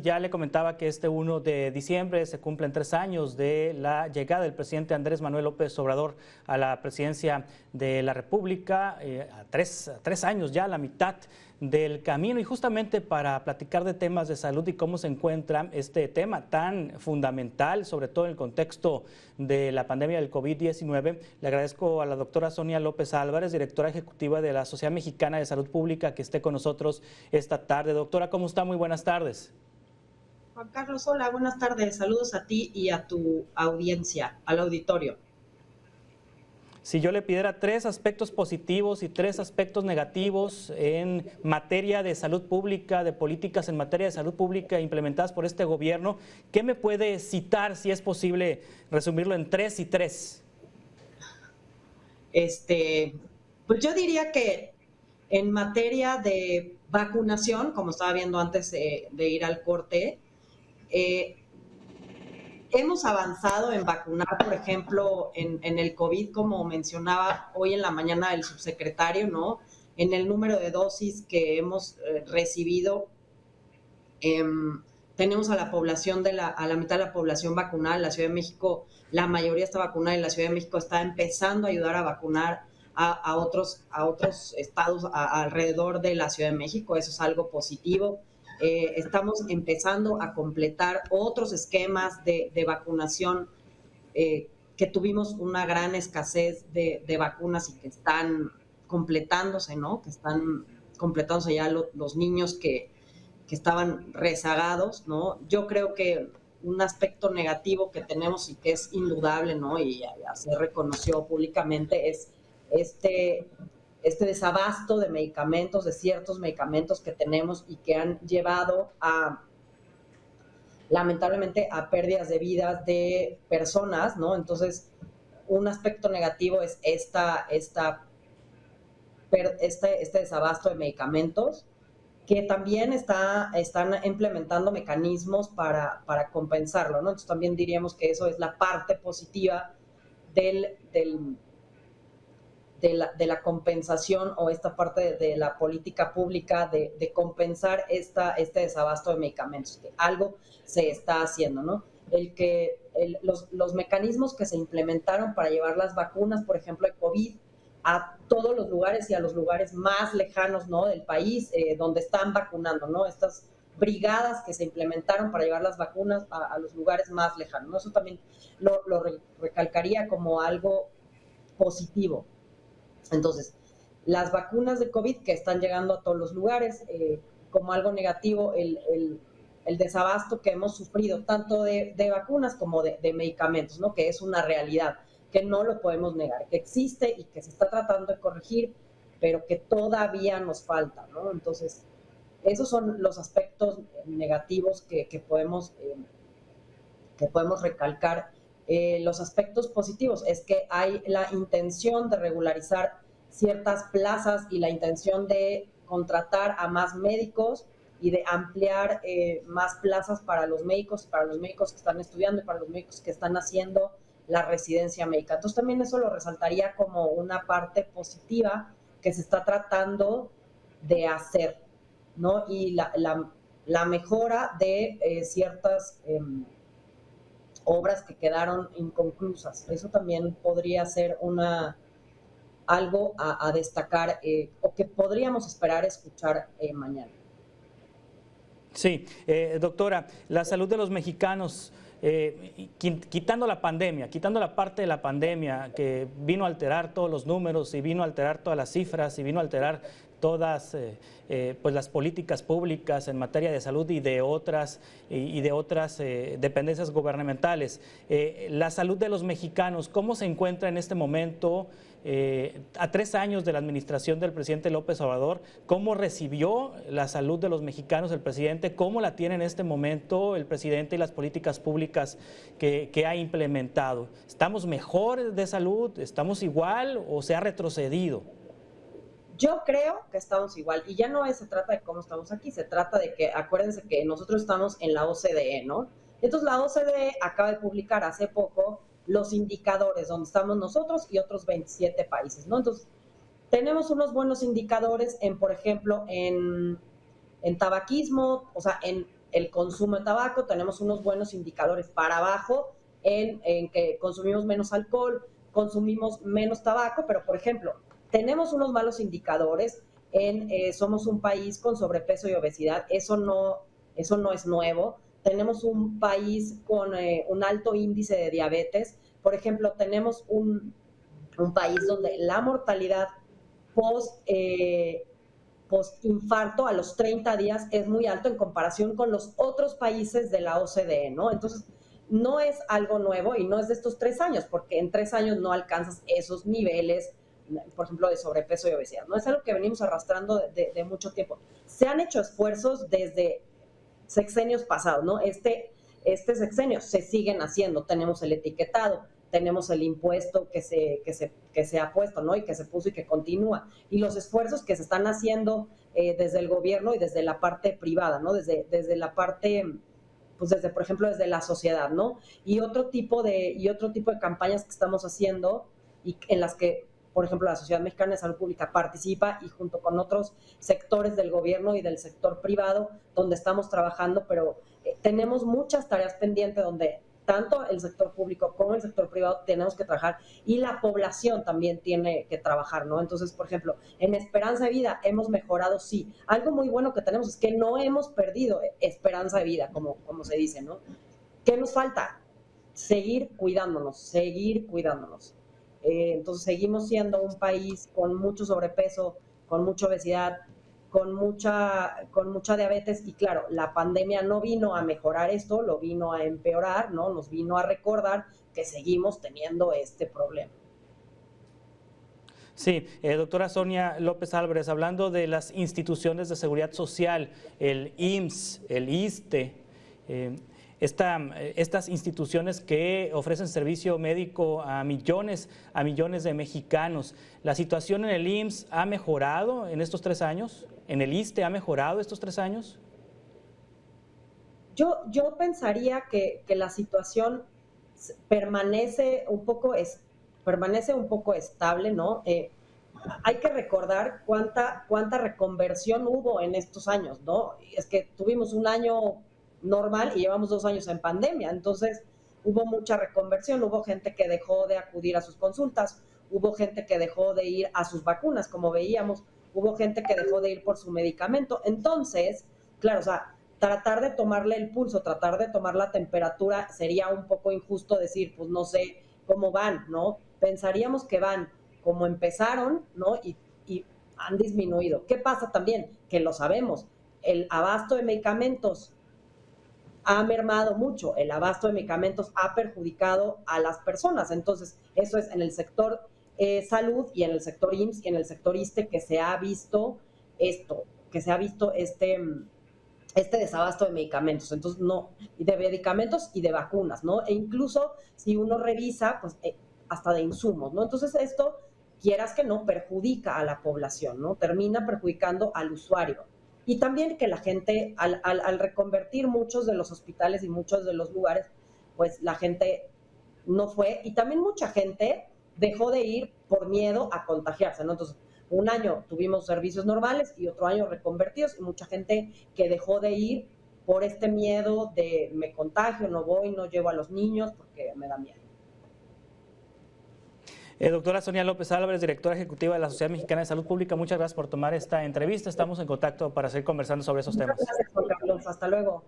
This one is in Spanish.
Ya le comentaba que este 1 de diciembre se cumplen 3 años de la llegada del presidente Andrés Manuel López Obrador a la presidencia de la República, a tres años ya, la mitad del camino, y justamente para platicar de temas de salud y cómo se encuentra este tema tan fundamental, sobre todo en el contexto de la pandemia del COVID-19, le agradezco a la doctora Sonia López Álvarez, directora ejecutiva de la Sociedad Mexicana de Salud Pública, que esté con nosotros esta tarde. Doctora, ¿cómo está? Muy buenas tardes. Juan Carlos, hola, buenas tardes. Saludos a ti y a tu audiencia, al auditorio. Si yo le pidiera 3 aspectos positivos y 3 aspectos negativos en materia de salud pública, de políticas en materia de salud pública implementadas por este gobierno, ¿qué me puede citar, si es posible resumirlo en 3 y 3? Pues yo diría que en materia de vacunación, como estaba viendo antes de ir al corte, hemos avanzado en vacunar, por ejemplo, en el COVID, como mencionaba hoy en la mañana el subsecretario, ¿no? En el número de dosis que hemos recibido, tenemos a la población a la mitad de la población vacunada. En la Ciudad de México, la mayoría está vacunada, y la Ciudad de México está empezando a ayudar a vacunar a otros estados alrededor de la Ciudad de México. Eso es algo positivo. Estamos empezando a completar otros esquemas de vacunación, que tuvimos una gran escasez de vacunas y que están completándose, ¿no? Que están completándose ya los niños que estaban rezagados, ¿no? Yo creo que un aspecto negativo que tenemos y que es indudable, ¿no? Y ya se reconoció públicamente, es este desabasto de medicamentos, de ciertos medicamentos que tenemos y que han llevado lamentablemente, a pérdidas de vidas de personas, ¿no? Entonces, un aspecto negativo es este desabasto de medicamentos, que también están implementando mecanismos para compensarlo, ¿no? Entonces también diríamos que eso es la parte positiva de la compensación, o esta parte de la política pública de compensar este desabasto de medicamentos, que algo se está haciendo, ¿no? Los mecanismos que se implementaron para llevar las vacunas, por ejemplo, de COVID, a todos los lugares y a los lugares más lejanos, ¿no?, del país, donde están vacunando, ¿no? Estas brigadas que se implementaron para llevar las vacunas a los lugares más lejanos, ¿no? Eso también lo recalcaría como algo positivo. Entonces, las vacunas de COVID que están llegando a todos los lugares, como algo negativo, el desabasto que hemos sufrido, tanto de vacunas como de medicamentos, ¿no? Que es una realidad, que no lo podemos negar, que existe y que se está tratando de corregir, pero que todavía nos falta, ¿no? Entonces, esos son los aspectos negativos que podemos recalcar. Los aspectos positivos es que hay la intención de regularizar ciertas plazas y la intención de contratar a más médicos y de ampliar más plazas para los médicos que están estudiando y para los médicos que están haciendo la residencia médica. Entonces también eso lo resaltaría como una parte positiva que se está tratando de hacer, ¿no? Y la mejora de ciertas obras que quedaron inconclusas. Eso también podría ser algo a destacar, o que podríamos esperar escuchar mañana. Sí, doctora, la salud de los mexicanos, quitando la pandemia, quitando la parte de la pandemia que vino a alterar todos los números y vino a alterar todas las cifras y vino a alterar todas pues las políticas públicas en materia de salud y de otras dependencias gubernamentales. La salud de los mexicanos, ¿cómo se encuentra en este momento? A 3 años de la administración del presidente López Obrador, ¿cómo recibió la salud de los mexicanos el presidente? ¿Cómo la tiene en este momento el presidente y las políticas públicas que ha implementado? ¿Estamos mejor de salud? ¿Estamos igual o se ha retrocedido? Yo creo que estamos igual, y ya no se trata de cómo estamos aquí, se trata de que, acuérdense que nosotros estamos en la OCDE, ¿no? Entonces la OCDE acaba de publicar hace poco los indicadores donde estamos nosotros y otros 27 países, ¿no? Entonces, tenemos unos buenos indicadores por ejemplo, en tabaquismo, o sea, en el consumo de tabaco, tenemos unos buenos indicadores para abajo en que consumimos menos alcohol, consumimos menos tabaco, pero por ejemplo, tenemos unos malos indicadores somos un país con sobrepeso y obesidad, eso no es nuevo. Tenemos un país con un alto índice de diabetes. Por ejemplo, tenemos un país donde la mortalidad post infarto a los 30 días es muy alto en comparación con los otros países de la OCDE, ¿no? Entonces, no es algo nuevo y no es de estos 3 años, porque en 3 años no alcanzas esos niveles, por ejemplo, de sobrepeso y obesidad. No es algo que venimos arrastrando de mucho tiempo. Se han hecho esfuerzos desde sexenios pasados, ¿no? Este sexenio se siguen haciendo. Tenemos el etiquetado, tenemos el impuesto que se ha puesto, ¿no? Y que se puso y que continúa. Y los esfuerzos que se están haciendo desde el gobierno y desde la parte privada, ¿no? Desde la parte, pues desde, por ejemplo, desde la sociedad, ¿no? Y otro tipo de campañas que estamos haciendo y en las que, por ejemplo, la Sociedad Mexicana de Salud Pública participa y junto con otros sectores del gobierno y del sector privado, donde estamos trabajando, pero tenemos muchas tareas pendientes donde tanto el sector público como el sector privado tenemos que trabajar y la población también tiene que trabajar, ¿no? Entonces, por ejemplo, en esperanza de vida hemos mejorado, sí. Algo muy bueno que tenemos es que no hemos perdido esperanza de vida, como se dice, ¿no? ¿Qué nos falta? Seguir cuidándonos. Entonces, seguimos siendo un país con mucho sobrepeso, con mucha obesidad, con mucha diabetes y claro, la pandemia no vino a mejorar esto, lo vino a empeorar, ¿no? Nos vino a recordar que seguimos teniendo este problema. Sí, doctora Sonia López Álvarez, hablando de las instituciones de seguridad social, el IMSS, el ISSSTE, estas instituciones que ofrecen servicio médico a millones de mexicanos. ¿La situación en el IMSS ha mejorado en estos 3 años? ¿En el ISSSTE ha mejorado estos 3 años? Yo pensaría que la situación permanece un poco estable, ¿no? Hay que recordar cuánta reconversión hubo en estos años, ¿no? Es que tuvimos un año normal y llevamos 2 años en pandemia, entonces hubo mucha reconversión, hubo gente que dejó de acudir a sus consultas, hubo gente que dejó de ir a sus vacunas, como veíamos, hubo gente que dejó de ir por su medicamento, entonces, claro, o sea, tratar de tomarle el pulso, tratar de tomar la temperatura, sería un poco injusto decir, pues no sé cómo van, ¿no? Pensaríamos que van como empezaron, ¿no? Y han disminuido. ¿Qué pasa también? Que lo sabemos, el abasto de medicamentos ha mermado mucho, el abasto de medicamentos ha perjudicado a las personas. Entonces, eso es en el sector salud y en el sector IMSS y en el sector ISSSTE que se ha visto este desabasto de medicamentos. Entonces, no, de medicamentos y de vacunas, ¿no? E incluso si uno revisa, pues hasta de insumos, ¿no? Entonces, esto, quieras que no, perjudica a la población, ¿no? Termina perjudicando al usuario. Y también que la gente, al reconvertir muchos de los hospitales y muchos de los lugares, pues la gente no fue. Y también mucha gente dejó de ir por miedo a contagiarse, ¿no? Entonces, un año tuvimos servicios normales y otro año reconvertidos y mucha gente que dejó de ir por este miedo de me contagio, no voy, no llevo a los niños porque me da miedo. Doctora Sonia López Álvarez, directora ejecutiva de la Sociedad Mexicana de Salud Pública, muchas gracias por tomar esta entrevista. Estamos en contacto para seguir conversando sobre esos temas. Muchas gracias, Juan Carlos. Hasta luego.